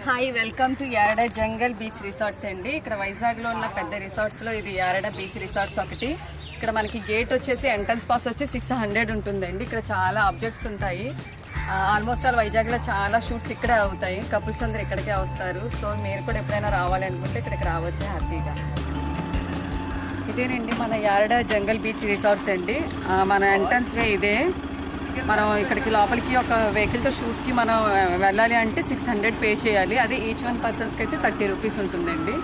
Hi, welcome to Yarada jungle beach resorts అండి. ఇక్కడ వైజాగ్లో ఉన్న పెద్ద రిసార్ట్స్లో ఇది యారడా బీచ్ రిసార్ట్స్ ఒకటి. ఇక్కడ మనకి గేట్ వచ్చేసి ఎంట్రన్స్ పాస్ వచ్చి 600 ఉంటుందండి. ఇక్కడ చాలా ఆబ్జెక్ట్స్ ఉంటాయి. ఆల్మోస్ట్ ఆల్ వైజాగ్లో చాలా షూట్స్ ఇక్కడే అవుతాయి. కపుల్స్ అందరు ఇక్కడికే వస్తారు. సో మీరు కూడా ఎప్పుడైనా రావాలి అనుకుంటే ఇక్కడికి రావచ్చు హ్యాపీగా. ఇదేనండి మన యారడా జంగల్ బీచ్ రిసార్ట్స్ అండి. మన ఎంట్రన్స్ వే ఇదే. మనం ఇక్కడికి లోపలికి ఒక వెహికల్తో షూట్కి మనం వెళ్ళాలి అంటే 600 పే చేయాలి. అదే ఈచ్ వన్ పర్సన్స్కి అయితే 30 రూపీస్ ఉంటుందండి.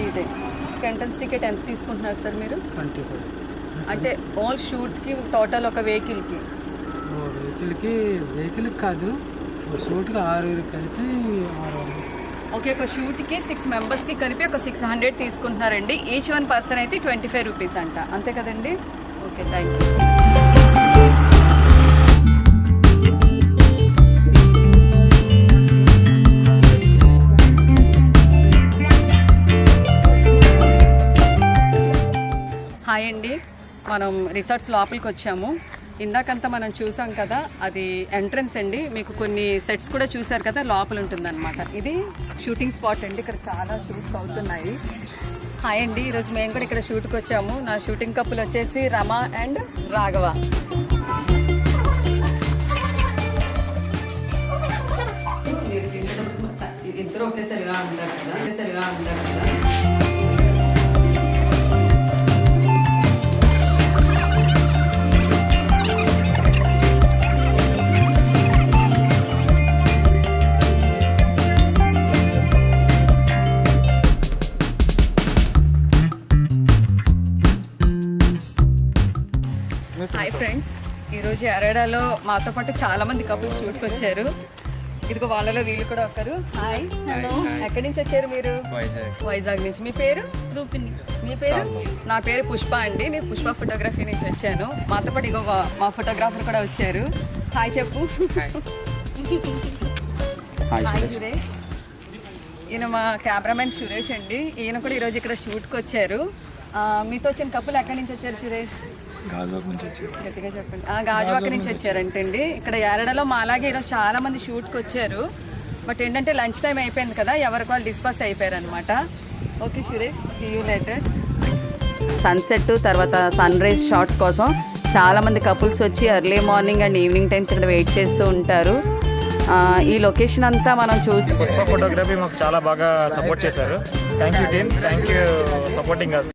ఇదే ఎంట్రన్స్ టికెట్ ఎంత తీసుకుంటున్నారు సార్ మీరు? 25. అంటే ఓల్ షూట్కి టోటల్ ఒక వెహికల్కి కాదు, షూట్కి 6 కలిపి 600. ఓకే, ఒక షూట్కి 6 మెంబర్స్కి కలిపి ఒక 600 తీసుకుంటున్నారండి. ఈచ్ వన్ పర్సన్ అయితే 25 రూపీస్ అంట. అంతే కదండి? Okay, thank you. హాయ్ అండి, మనం రిసార్ట్స్ లోపలికి వచ్చాము. ఇందాకంతా మనం చూసాం కదా, అది ఎంట్రన్స్ అండి. మీకు కొన్ని సెట్స్ కూడా చూసారు కదా, లోపల ఉంటుందన్నమాట. ఇది షూటింగ్ స్పాట్ అండి. ఇక్కడ చాలా షూట్స్ అవుతున్నాయి. హాయ్ అండి, ఈరోజు మేము కూడా ఇక్కడ షూట్కి వచ్చాము. నా షూటింగ్ కప్పులు వచ్చేసి రమ అండ్ రాఘవ. ఇద్దరు ఒకేసారిగా ఉంటారు కదా. హాయ్ ఫ్రెండ్స్, ఈరోజు యారడాలో మాతో పాటు చాలా మంది కపుల్స్ షూట్కి వచ్చారు. ఇదిగో వాళ్ళలో వీళ్ళు కూడా ఒకరు. Hi, hello. ఎక్కడి నుంచి వచ్చారు మీరు? వైజాగ్ నుంచి. మీ పేరు? రూపిణి. మీ పేరు? నా పేరు పుష్ప అండి. నేను పుష్ప ఫోటోగ్రఫీ నుంచి వచ్చాను. మాతో పాటు ఇగో మా ఫోటోగ్రాఫర్ కూడా వచ్చారు. హాయ్ చెప్పు. హాయ్ సురేష్. ఈయన మా కెమెరామెన్ సురేష్ అండి. ఈయన కూడా ఈరోజు ఇక్కడ షూట్కి వచ్చారు. మీతో వచ్చిన కపుల్ ఎక్కడి నుంచి వచ్చారు సురేష్? గాజువాక నుంచి వచ్చారు. గట్టిగా చెప్పండి. గాజువాక నుంచి వచ్చారంటండి. ఇక్కడ యారడాలో మా అలాగే ఈరోజు చాలా మంది షూట్కి వచ్చారు. బట్ ఏంటంటే లంచ్ టైం అయిపోయింది కదా, ఎవరికి వాళ్ళు డిస్పర్స్ అయిపోయారు అనమాట. Okay Suresh, see you later. Sunset తర్వాత సన్ రైజ్ షాట్స్ కోసం చాలా మంది కపుల్స్ వచ్చి early morning and evening times ఇక్కడ వెయిట్ చేస్తూ ఉంటారు. ఈ లొకేషన్ అంతా మనం చూసి పుష్ప ఫోటోగ్రఫీ మాకు చాలా బాగా సపోర్ట్ చేశారు. Thank you team, thank you supporting us.